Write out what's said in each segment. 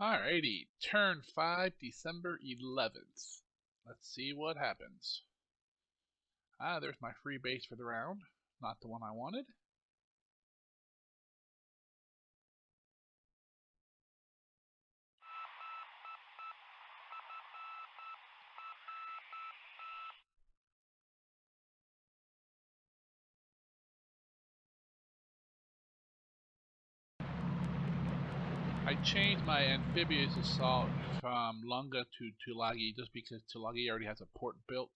Alrighty, turn 5, December 11th. Let's see what happens. There's my free base for the round. Not the one I wanted. I changed my amphibious assault from Lunga to Tulagi just because Tulagi already has a port built,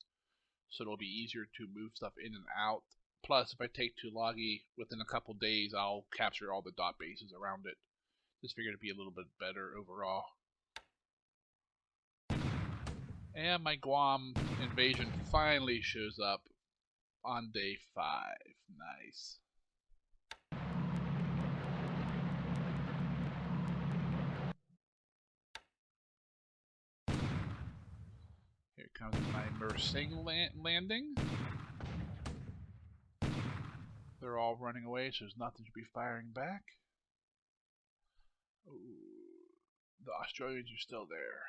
so it'll be easier to move stuff in and out. Plus, if I take Tulagi within a couple days, I'll capture all the dot bases around it. Just figured it'd be a little bit better overall. And my Guam invasion finally shows up on day 5. Nice. Here comes my Mersing landing. They're all running away, so there's nothing to be firing back. Ooh, the Australians are still there.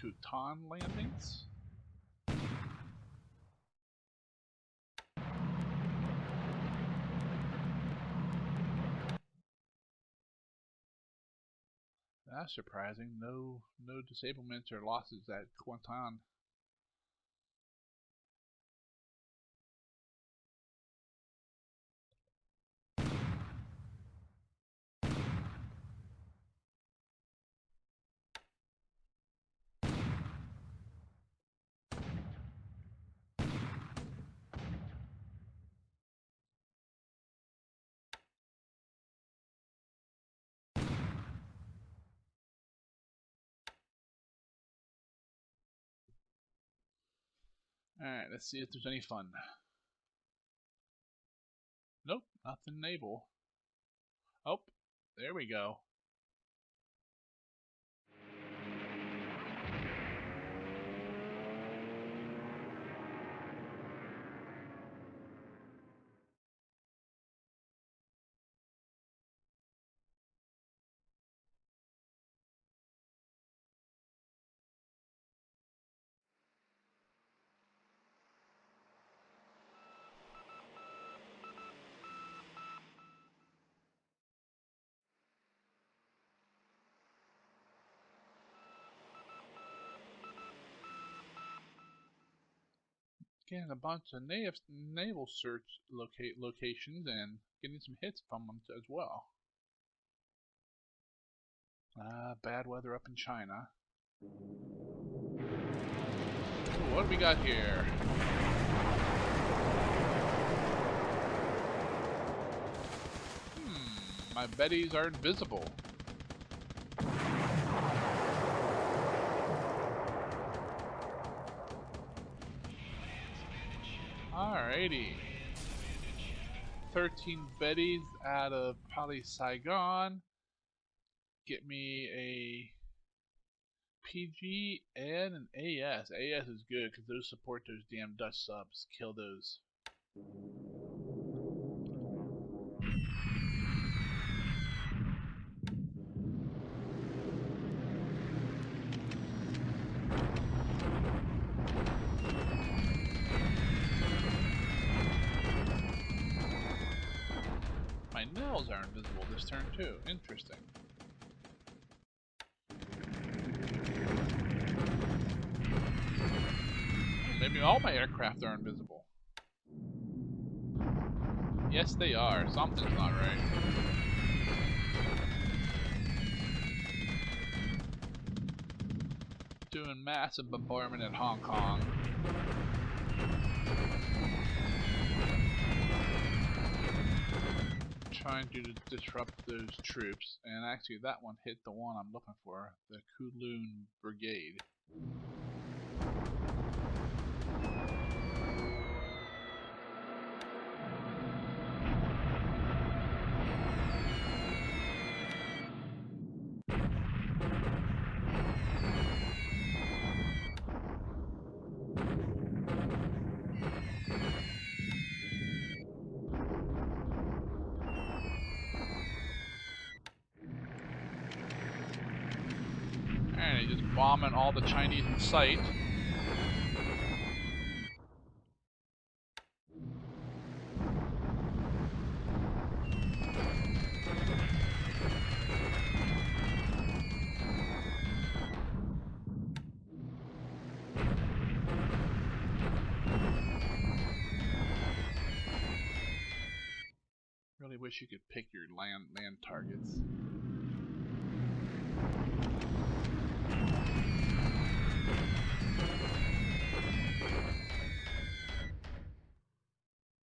Kutan landings. That's surprising. No disablements or losses at Kuantan. Alright, let's see if there's any fun. Nope, nothing naval. Oh, there we go. Getting a bunch of naval search locations and getting some hits from them as well. Bad weather up in China. Ooh, what do we got here? My Bettys are invisible. Alrighty. 13 Bettys out of probably Saigon. Get me a PG and an AS. AS is good because those support those damn Dutch subs. Kill those. My nails are invisible this turn too. Interesting. Maybe all my aircraft are invisible. Yes, they are. Something's not right. Doing massive bombardment at Hong Kong. Trying to disrupt those troops, and actually that one hit the one I'm looking for, the Kowloon Brigade. bombing all the Chinese in sight. Really wish you could pick your land targets.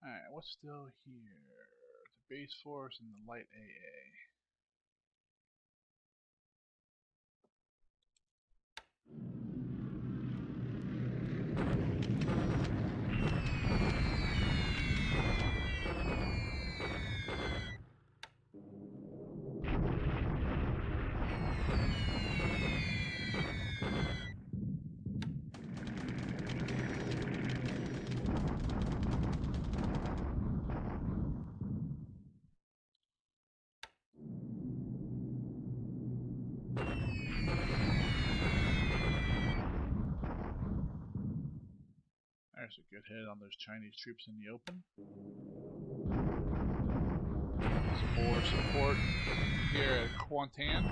Alright, what's still here? The base force and the light AA. There's a good hit on those Chinese troops in the open. Some more support here at Kuantan.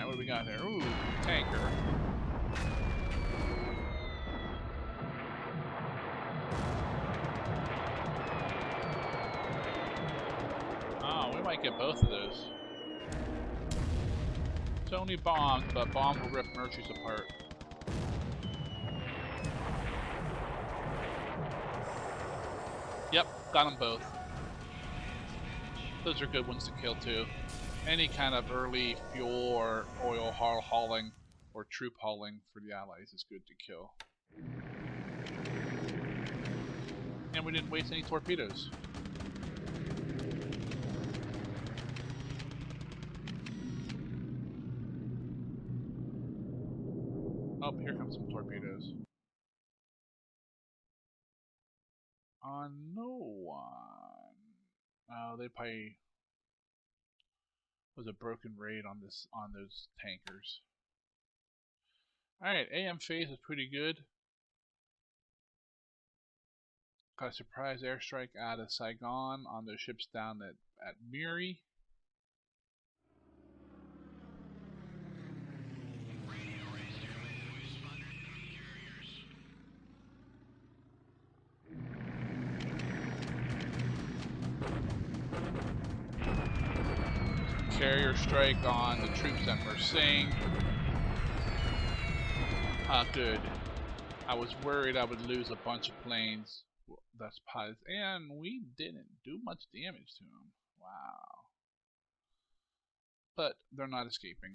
What do we got here? Ooh, tanker. Oh, we might get both of those. It's only bombs, but bombs will rip Merchants apart. Yep, got them both. Those are good ones to kill too. Any kind of early fuel or oil hauling or troop hauling for the Allies is good to kill. And we didn't waste any torpedoes. Oh, here comes some torpedoes. On no one. Oh, they probably was a broken raid on those tankers. Alright, AM phase is pretty good. Got a surprise airstrike out of Saigon on those ships down at Miri. Carrier strike on the troops at Mersing. Good. I was worried I would lose a bunch of planes. That's positive. And we didn't do much damage to them. Wow. But they're not escaping.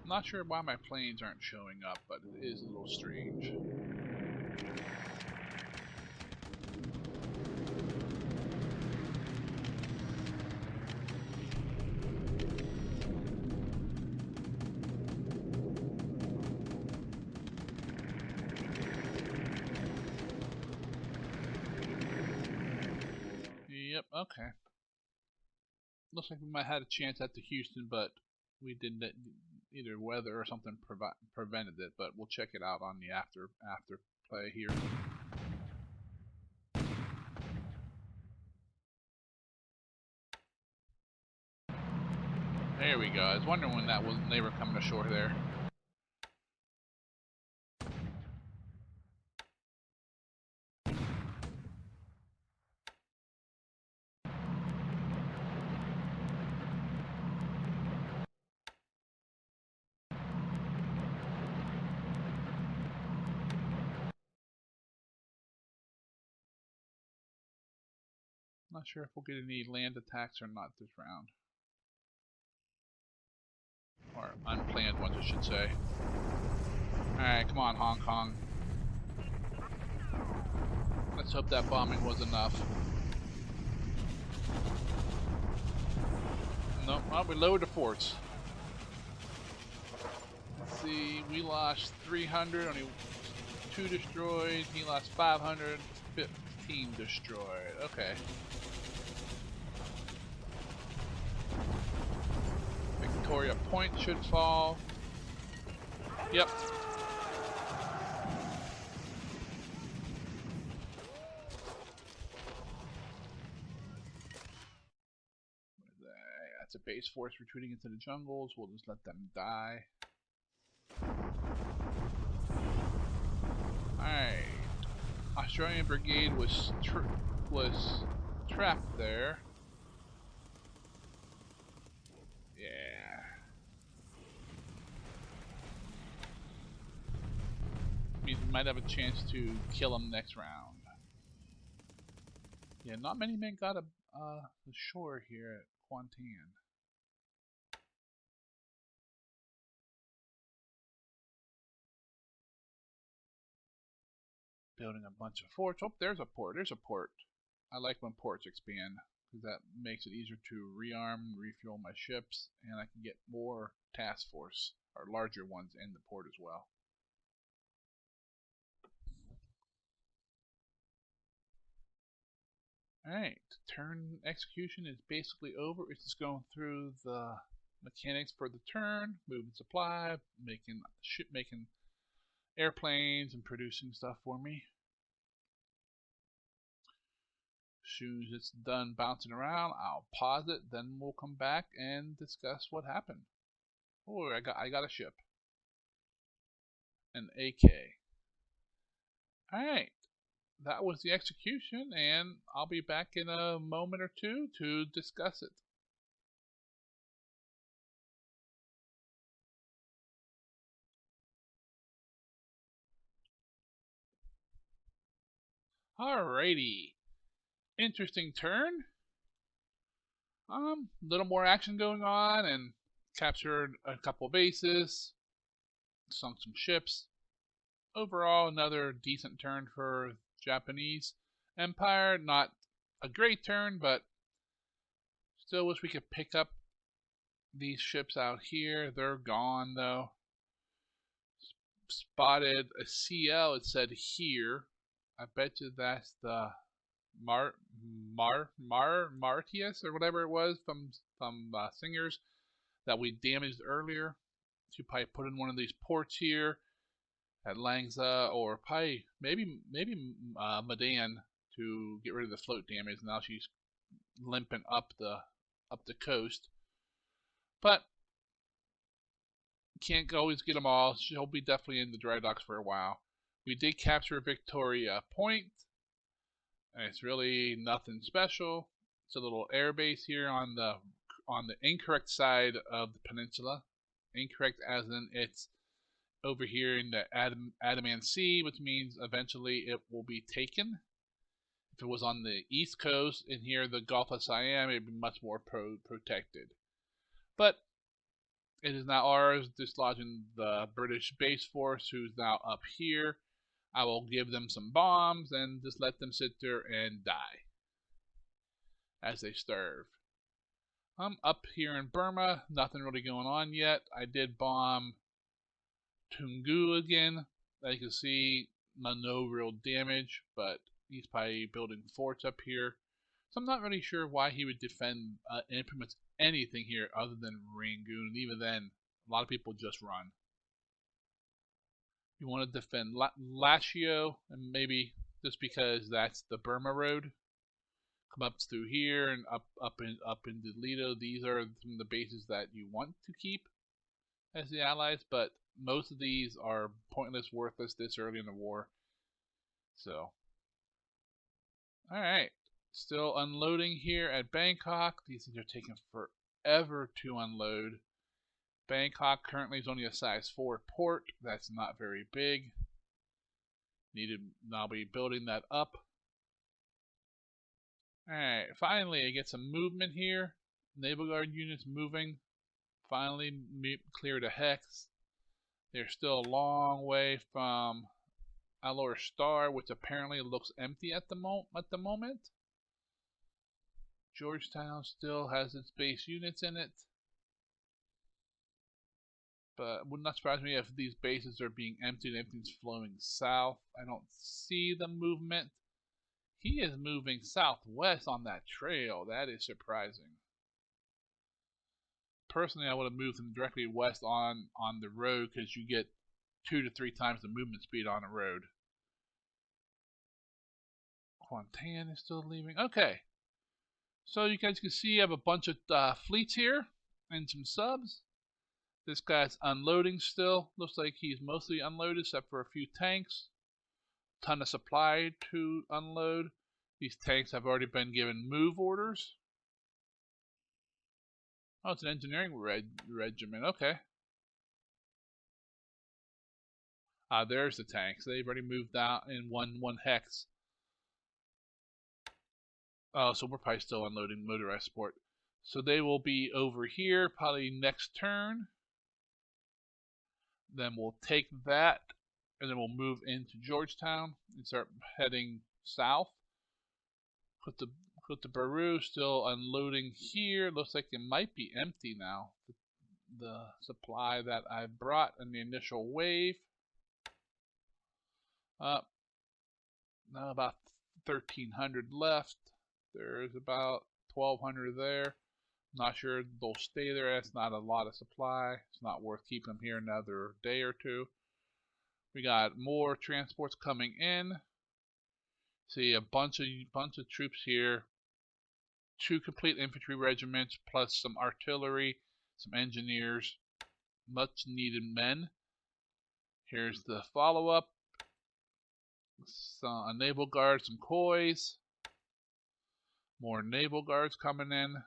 Not sure why my planes aren't showing up, but it is a little strange. Yep, okay. Looks like we might have had a chance at the Houston, but we didn't. Either weather or something prevented it, but we'll check it out on the after play here. There we go. I was wondering when they were coming ashore there. Not sure if we'll get any land attacks or not this round. Or unplanned ones, I should say. Alright, come on, Hong Kong. Let's hope that bombing was enough. Nope, well, we lowered the forts. Let's see, we lost 300, only 2 destroyed. He lost 515 destroyed. Okay. Victoria Point should fall. Yep. That's a base force retreating into the jungles. We'll just let them die. Alright. Australian Brigade was trapped there. Yeah. We might have a chance to kill them next round. Yeah, not many men got ashore here at Kuantan. Building a bunch of forts. Oh, there's a port. There's a port. I like when ports expand, because that makes it easier to rearm and refuel my ships, and I can get more task force, or larger ones, in the port as well. Alright, turn execution is basically over. It's just going through the mechanics for the turn, moving supply, making airplanes, and producing stuff for me. As soon as it's done bouncing around, I'll pause it, then we'll come back and discuss what happened. Oh, I got a ship. An AK. Alright. That was the execution, and I'll be back in a moment or two to discuss it. Alrighty. Interesting turn. Little more action going on, and captured a couple bases, sunk some ships. Overall, another decent turn for Japanese Empire. Not a great turn, but still wish we could pick up these ships out here. They're gone though. Spotted a CL, it said here. I bet you that's the Martius or whatever it was from Singers that we damaged earlier. So probably put in one of these ports here at Langza, or probably maybe Medan to get rid of the float damage. Now she's limping up the coast, but can't always get them all. She'll be definitely in the dry docks for a while. We did capture Victoria Point, and it's really nothing special. It's a little air base here on the incorrect side of the peninsula. Incorrect as in it's over here in the Andaman Sea, which means eventually it will be taken. If it was on the east coast in here, the Gulf of Siam, it'd be much more protected. But it is now ours, dislodging the British base force, who's now up here. I will give them some bombs and just let them sit there and die as they starve. Up here in Burma, nothing really going on yet. I did bomb Tungu again. As you can see, no real damage, but he's probably building forts up here. So I'm not really sure why he would defend implement anything here other than Rangoon. And even then, a lot of people just run. You want to defend Lashio, and maybe just because that's the Burma road. come up through here and up into Lido. These are some of the bases that you want to keep as the allies, but most of these are pointless, worthless this early in the war. So, alright. Still unloading here at Bangkok. These things are taking forever to unload. Bangkok currently is only a size 4 port. That's not very big. I'll be building that up. Alright, finally I get some movement here. Naval Guard units moving. Finally cleared a hex. They're still a long way from Alor Star, which apparently looks empty at the moment. Georgetown still has its base units in it. But it would not surprise me if these bases are being emptied and everything's flowing south. I don't see the movement. He is moving southwest on that trail. That is surprising. Personally, I would have moved him directly west on the road because you get 2 to 3 times the movement speed on a road. Quantan is still leaving. Okay. So you guys can see I have a bunch of fleets here and some subs. This guy's unloading still. Looks like he's mostly unloaded except for a few tanks. Ton of supply to unload. These tanks have already been given move orders. Oh, it's an engineering regiment. Okay. There's the tanks. They've already moved out in one hex. Oh, so we're probably still unloading motorized support. So they will be over here probably next turn. Then we'll take that, and then we'll move into Georgetown and start heading south. Put the Baru still unloading here. Looks like it might be empty now. The supply that I brought in the initial wave. Now about 1,300 left. There's about 1,200 there. Not sure they'll stay there. That's not a lot of supply. It's not worth keeping them here another day or two. We got more transports coming in. See a bunch of troops here. 2 complete infantry regiments plus some artillery, some engineers, much needed men. Here's the follow-up. A naval guard, some kois. More naval guards coming in.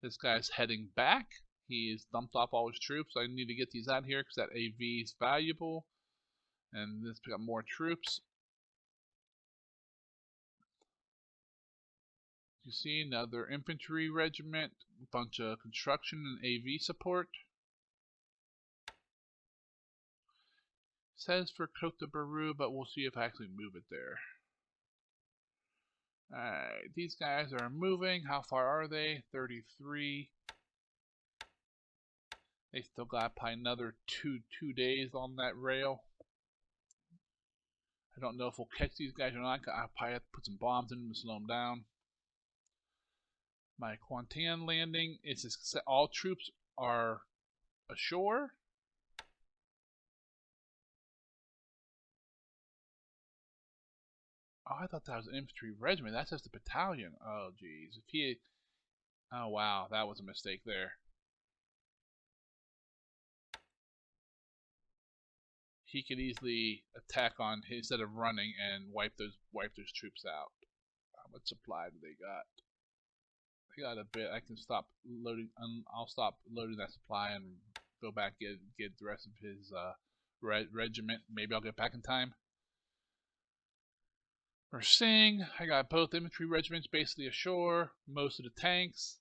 This guy's heading back. He's dumped off all his troops. I need to get these out here because that AV is valuable. And this got more troops. You see another infantry regiment, a bunch of construction and AV support. It says for Cote de Baru, but we'll see if I actually move it there. Alright, these guys are moving. How far are they? 33. They still got probably another two days on that rail. I don't know if we'll catch these guys or not. I'll probably have to put some bombs in them to slow them down. My Quantan landing is all troops are ashore. Oh, I thought that was an infantry regiment. That's just a battalion. Oh, geez. Oh, wow. That was a mistake there. He could easily attack on instead of running and wipe those troops out. How much supply do they got? They got a bit. I can stop loading. I'll stop loading that supply and go back get the rest of his regiment. Maybe I'll get back in time. We're seeing I got both infantry regiments basically ashore. Most of the tanks.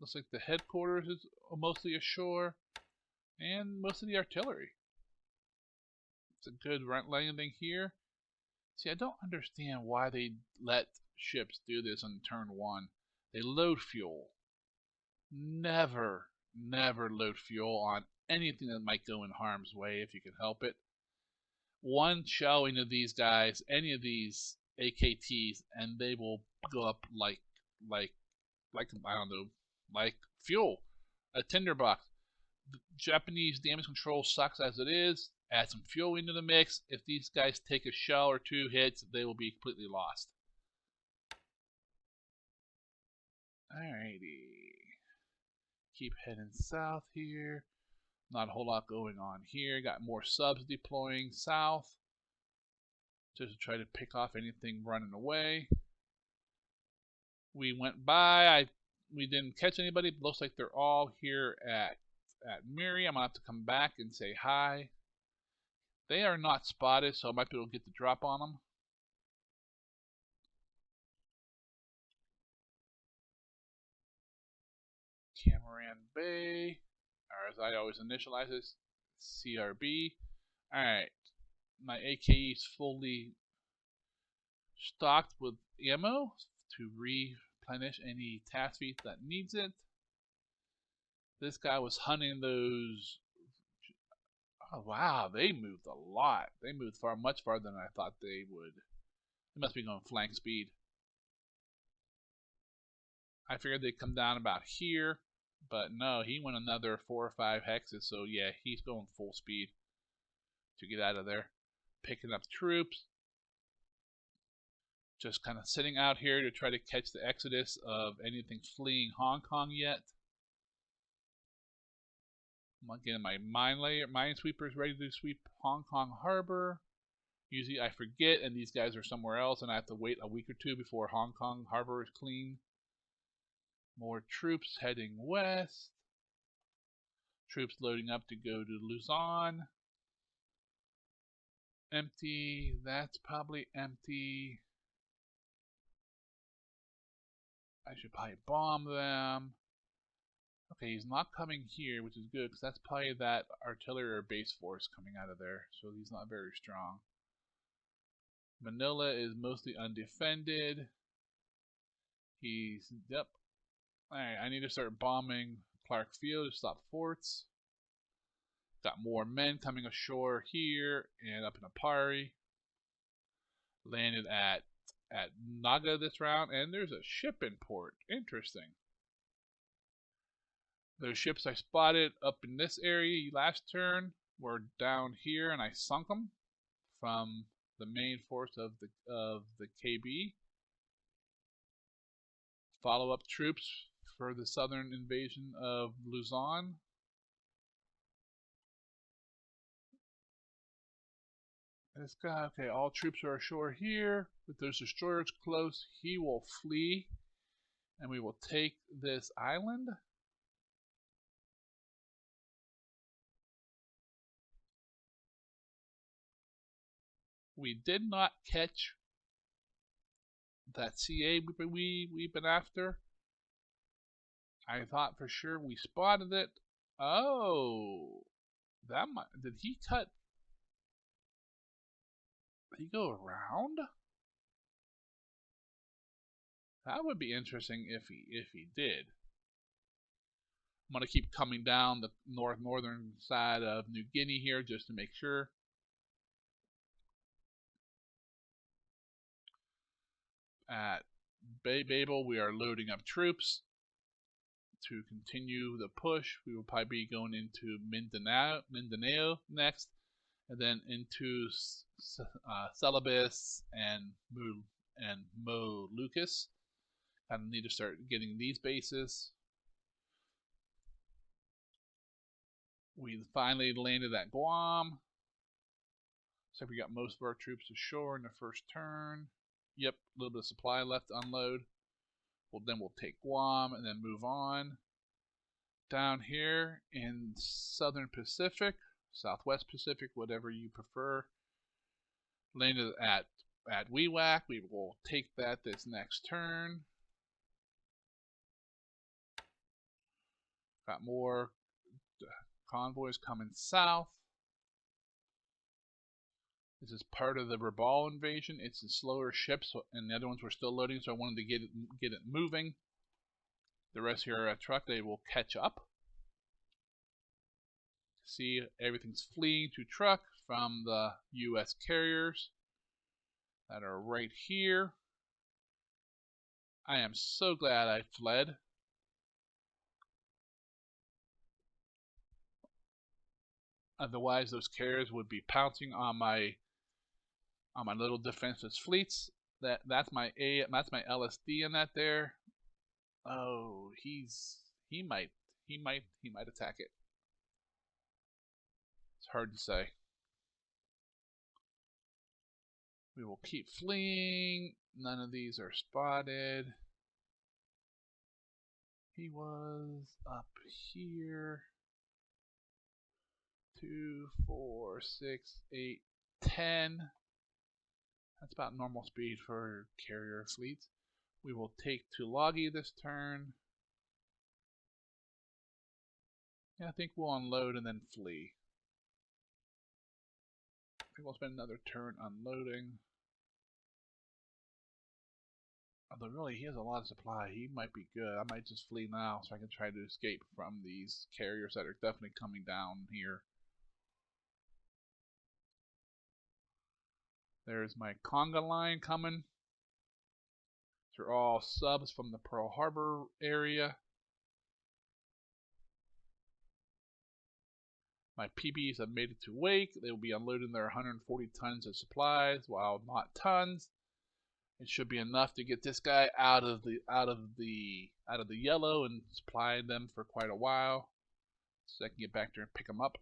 Looks like the headquarters is mostly ashore, and most of the artillery. It's a good landing here. See, I don't understand why they let ships do this on turn 1. They load fuel. Never load fuel on anything that might go in harm's way if you can help it. One showing of these guys, any of these AKTs, and they will go up like I don't know, like fuel, a tinderbox. The Japanese damage control sucks as it is. Add some fuel into the mix. If these guys take a shell or two hits, they will be completely lost. Alrighty. Keep heading south here. Not a whole lot going on here. Got more subs deploying south. Just to try to pick off anything running away. We went by. We didn't catch anybody. But looks like they're all here at Miri. I'm going to have to come back and say hi. They are not spotted, so I might be able to get the drop on them. Camaran Bay, or as I always initialize this, CRB. Alright, my AKE is fully stocked with ammo to replenish any task feed that needs it. This guy was hunting those. Oh wow, they moved a lot. They moved much farther than I thought they would. They must be going flank speed. I figured they'd come down about here, but no, he went another 4 or 5 hexes, so yeah, he's going full speed to get out of there. Picking up troops. Just kind of sitting out here to try to catch the exodus of anything fleeing Hong Kong yet. I'm getting my minesweepers ready to sweep Hong Kong Harbor. Usually I forget and these guys are somewhere else and I have to wait a week or two before Hong Kong Harbor is clean. More troops heading west. Troops loading up to go to Luzon. Empty. That's probably empty. I should probably bomb them. Okay, he's not coming here, which is good, because that's probably that artillery or base force coming out of there, so he's not very strong. Manila is mostly undefended. Yep. Alright, I need to start bombing Clark Field to stop forts. Got more men coming ashore here and up in Apari. Landed at Naga this round, and there's a ship in port. Interesting. Those ships I spotted up in this area last turn were down here, and I sunk them from the main force of the KB. Follow-up troops for the southern invasion of Luzon. This guy, okay, all troops are ashore here. With those destroyers close, he will flee, and we will take this island. We did not catch that CA we've been after. I thought for sure we spotted it. Oh, that might, did he go around? That would be interesting if he did. I'm gonna keep coming down the northern side of New Guinea here just to make sure. At Bay Babel, we are loading up troops to continue the push. We will probably be going into Mindanao next, and then into Celebes and Molucas. I need to start getting these bases. We finally landed at Guam. So we got most of our troops ashore in the first turn. Yep, a little bit of supply left to unload. Well, then we'll take Guam and then move on. Down here in Southern Pacific, Southwest Pacific, whatever you prefer. Landed at Wewak. We will take that this next turn. Got more convoys coming south. This is part of the Rabaul invasion. It's the slower ships, and the other ones were still loading, so I wanted to get it moving. The rest here are at truck. They will catch up. See, everything's fleeing to truck from the U.S. carriers that are right here. I am so glad I fled. Otherwise, those carriers would be pouncing on my little defenseless fleets. That's my LSD in that there. Oh, he might attack it. It's hard to say. We will keep fleeing. None of these are spotted. He was up here. 2, 4, 6, 8, 10. That's about normal speed for carrier fleets. We will take Tulagi this turn. Yeah, I think we'll unload and then flee. I think we'll spend another turn unloading. Although really, he has a lot of supply. He might be good. I might just flee now so I can try to escape from these carriers that are definitely coming down here. There's my conga line coming. These are all subs from the Pearl Harbor area. My PBs have made it to Wake. They will be unloading their 140 tons of supplies, while not tons. It should be enough to get this guy out of the yellow and supply them for quite a while, so I can get back there and pick them up.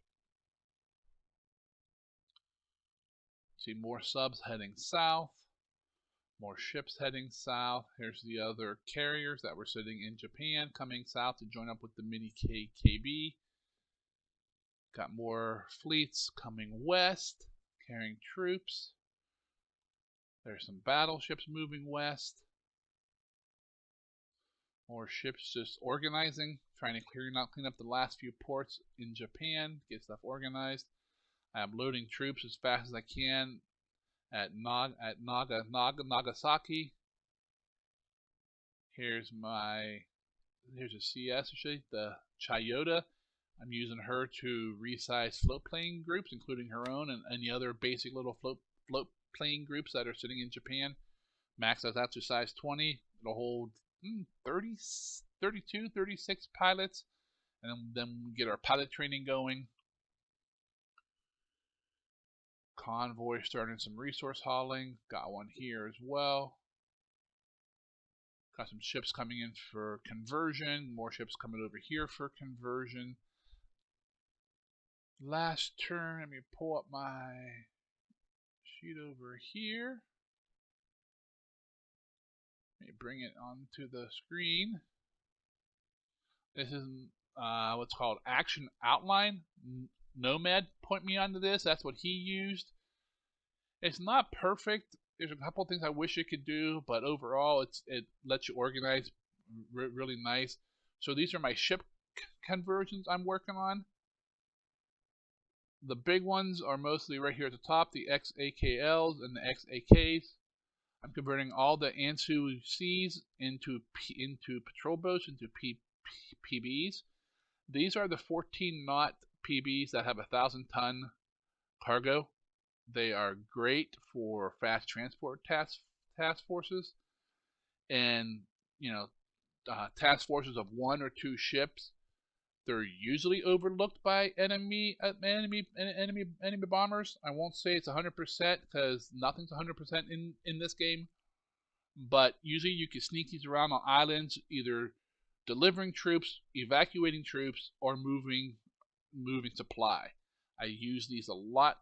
See more subs heading south, more ships heading south. Here's the other carriers that were sitting in Japan coming south to join up with the mini KKB. Got more fleets coming west, carrying troops. There's some battleships moving west. More ships just organizing, trying to clean up the last few ports in Japan, get stuff organized. I'm loading troops as fast as I can at Nagasaki. Here's a CS, actually, the Chiyoda. I'm using her to resize float plane groups, including her own and any other basic little float plane groups that are sitting in Japan. Max out to size 20. It'll hold 30, 32, 36 pilots, and then we get our pilot training going. Convoy starting some resource hauling. Got one here as well. Got some ships coming in for conversion. More ships coming over here for conversion. Last turn, let me pull up my sheet over here. Let me bring it onto the screen. This is what's called Action Outline. Nomad point me onto this. That's what he used. It's not perfect. There's a couple things I wish it could do, but overall it lets you organize really nice. So these are my ship conversions I'm working on. The big ones are mostly right here at the top, the XAKLs and the XAKs. I'm converting all the Ansu Cs into patrol boats, into PBs. These are the 14 knot PBs that have 1,000-ton cargo. They are great for fast transport task forces, and task forces of 1 or 2 ships. They're usually overlooked by enemy bombers. I won't say it's 100% because nothing's 100% in this game, but usually you can sneak these around on islands, either delivering troops, evacuating troops, or moving supply. I use these a lot.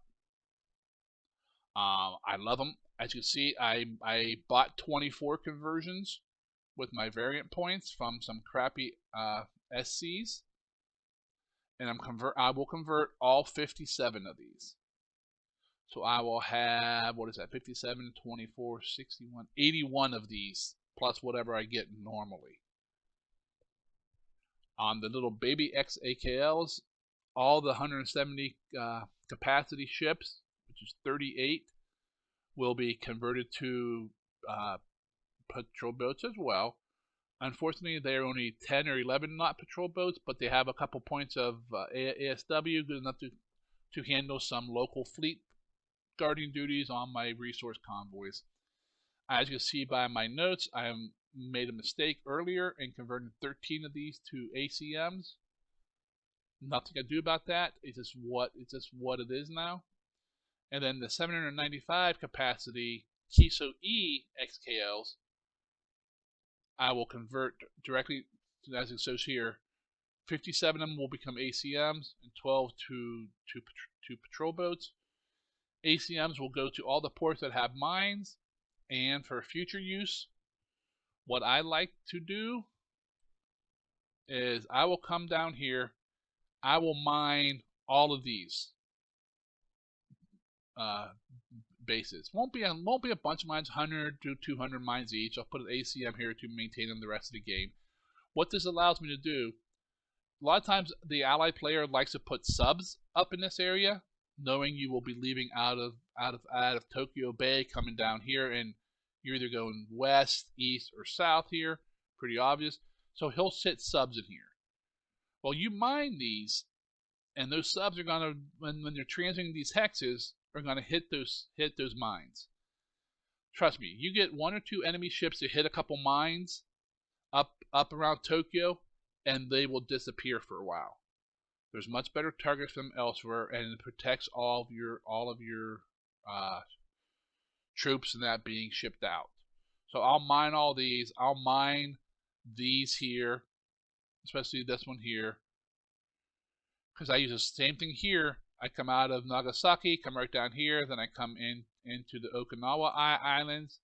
I love them. As you can see, I bought 24 conversions with my variant points from some crappy SCs. And I will convert all 57 of these. So I will have, 57, 24, 61, 81 of these, plus whatever I get normally. On the little baby XAKLs, all the 170 capacity ships, which is 38, will be converted to patrol boats as well. Unfortunately, they're only 10 or 11 knot patrol boats, but they have a couple points of ASW, good enough to handle some local fleet guarding duties on my resource convoys. As you can see by my notes, I made a mistake earlier in converting 13 of these to ACMs. Nothing I do about that. It's just what it is now. And then the 795 capacity Kiso E XKLs, I will convert directly as it shows here. 57 of them will become ACMs and 12 to patrol boats. ACMs will go to all the ports that have mines, and for future use, what I like to do is I will come down here, I will mine all of these bases. Won't be a bunch of mines, 100 to 200 mines each. I'll put an ACM here to maintain them the rest of the game. What this allows me to do, a lot of times the allied player likes to put subs up in this area, knowing you will be leaving out of Tokyo Bay, coming down here, and you're either going west, east, or south here. Pretty obvious. So he'll sit subs in here. Well, you mine these, and those subs are gonna, when they're transiting these hexes, are gonna hit those mines. Trust me, you get 1 or 2 enemy ships to hit a couple mines up around Tokyo, and they will disappear for a while. There's much better targets from elsewhere, and it protects all of your troops and that being shipped out. So I'll mine all these. I'll mine these here, especially this one here, because I use the same thing here. I come out of Nagasaki, come right down here, then I come into the Okinawa Islands,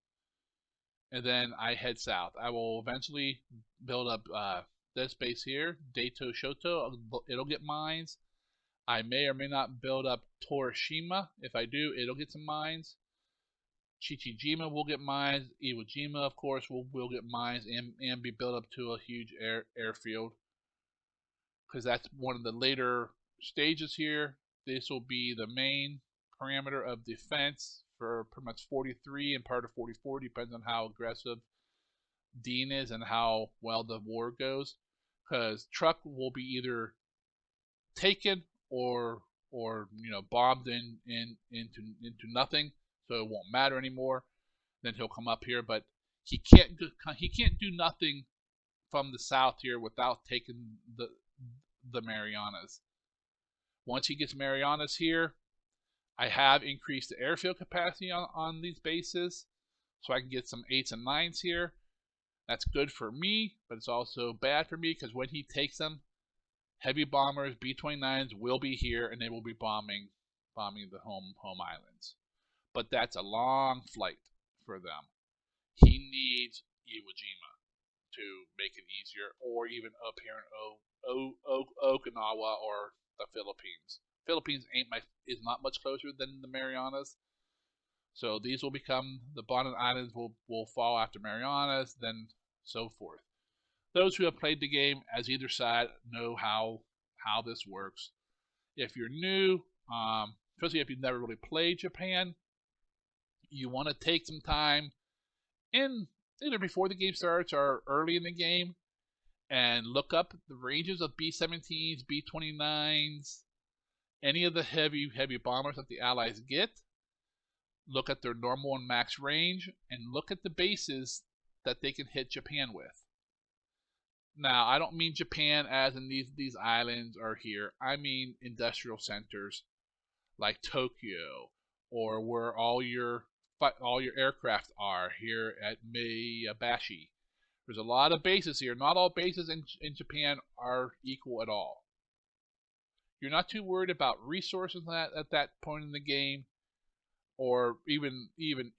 and then I head south. I will eventually build up this base here, Daito Shoto. It'll get mines. I may or may not build up Torishima. If I do, it'll get some mines. Chichijima will get mines. Iwo Jima, of course, will get mines and be built up to a huge airfield, because that's one of the later stages here. This will be the main parameter of defense for pretty much 43 and part of 44, depends on how aggressive Dean is and how well the war goes. Because truck will be either taken or bombed into nothing, so it won't matter anymore. Then he'll come up here, but he can't do nothing from the south here without taking the Marianas. Once he gets Marianas here, I have increased the airfield capacity on these bases, so I can get some 8s and 9s here. That's good for me, but it's also bad for me, because when he takes them, heavy bombers, B-29s will be here, and they will be bombing the home islands. But that's a long flight for them. He needs Iwo Jima to make it easier, or even up here in Okinawa or the Philippines. Philippines is not much closer than the Marianas, so these will become, the Bonin Islands will fall after Marianas, then so forth. Those who have played the game as either side know how this works. If you're new, especially if you've never really played Japan, you want to take some time in either before the game starts or early in the game and look up the ranges of B-17s, B-29s, any of the heavy bombers that the Allies get. Look at their normal and max range, and look at the bases that they can hit Japan with. Now, I don't mean Japan as in these islands are here. I mean industrial centers like Tokyo, or where all your aircraft are here at Maebashi. There's a lot of bases here. Not all bases in Japan are equal at all. You're not too worried about resources at that point in the game, or even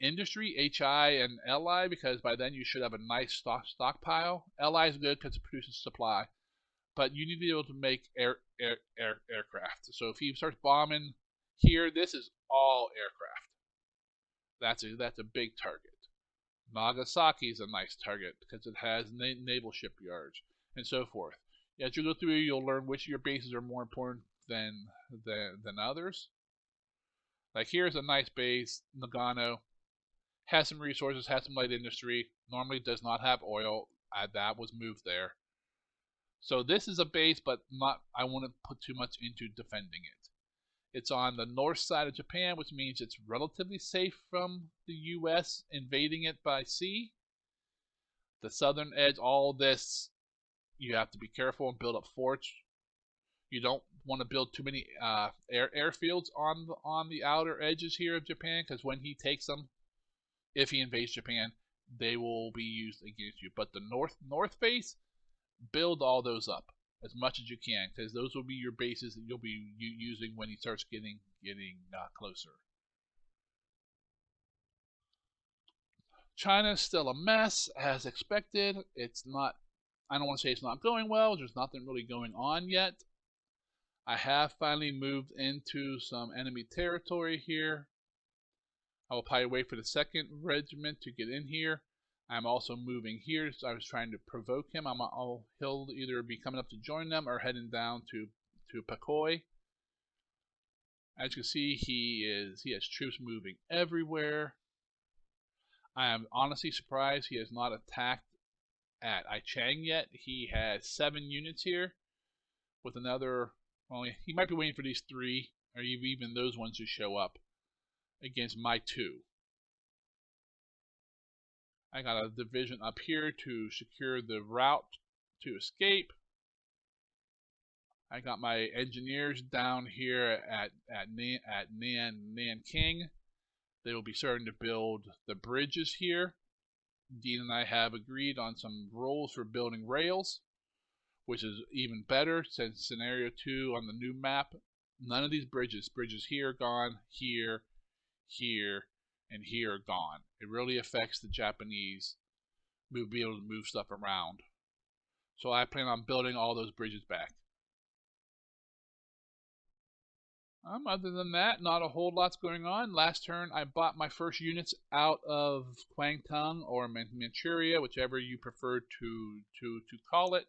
industry, HI and LI, because by then you should have a nice stockpile. LI is good because it produces supply, but you need to be able to make aircraft. So if he starts bombing here, this is all aircraft. That's a big target. Nagasaki is a nice target because it has naval shipyards and so forth. As you go through, you'll learn which of your bases are more important than others. Like here's a nice base, Nagano. Has some resources, has some light industry. Normally does not have oil. That was moved there. So this is a base, but I wouldn't put too much into defending it. It's on the north side of Japan, which means it's relatively safe from the US invading it by sea. The southern edge, all this, you have to be careful and build up forts. You don't want to build too many airfields on the outer edges here of Japan, because when he takes them, if he invades Japan, they will be used against you. But the north face, build all those up as much as you can, because those will be your bases that you'll be using when he starts getting closer. China's still a mess, as expected. It's not, I don't want to say it's not going well. There's nothing really going on yet. I have finally moved into some enemy territory here. I will probably wait for the 2nd Regiment to get in here. I'm also moving here, so I was trying to provoke him. He'll either be coming up to join them or heading down to Pakoi. As you can see, he has troops moving everywhere. I am honestly surprised he has not attacked at IJN yet. He has 7 units here with another, well, he might be waiting for these 3 or even those ones to show up against my 2. I got a division up here to secure the route to escape. I got my engineers down here at Nanking. They will be starting to build the bridges here. Dean and I have agreed on some rules for building rails, which is even better since scenario 2 on the new map, none of these bridges here gone, here, and here are gone. It really affects the Japanese be able to move stuff around. So I plan on building all those bridges back. Other than that, not a whole lot's going on. Last turn, I bought my first units out of Kwangtung or Manchuria, whichever you prefer to call it.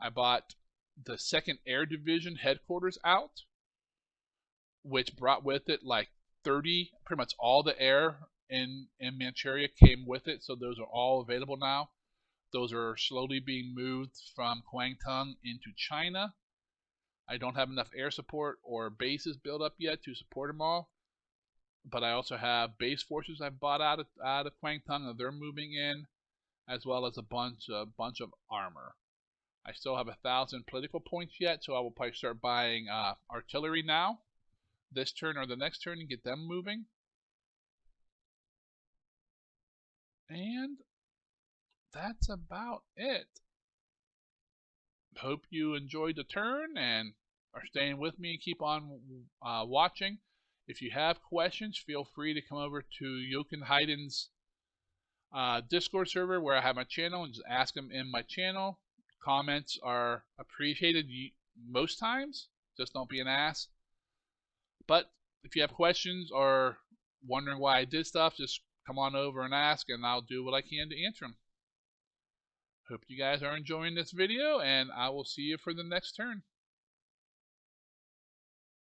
I bought the 2nd Air Division headquarters out, which brought with it like 30, pretty much all the air in Manchuria came with it, so those are all available now. Those are slowly being moved from Kwangtung into China. I don't have enough air support or bases built up yet to support them all, but I also have base forces I bought out of Kwangtung that they're moving in, as well as a bunch of armor. I still have 1,000 political points yet, so I will probably start buying artillery now, this turn or the next turn, and get them moving. And that's about it. Hope you enjoyed the turn and are staying with me and keep on watching. If you have questions, feel free to come over to Jochen Heiden's Discord server where I have my channel and just ask him in my channel. Comments are appreciated most times. Just don't be an ass. But if you have questions or wondering why I did stuff, just come on over and ask, and I'll do what I can to answer them. Hope you guys are enjoying this video, and I will see you for the next turn.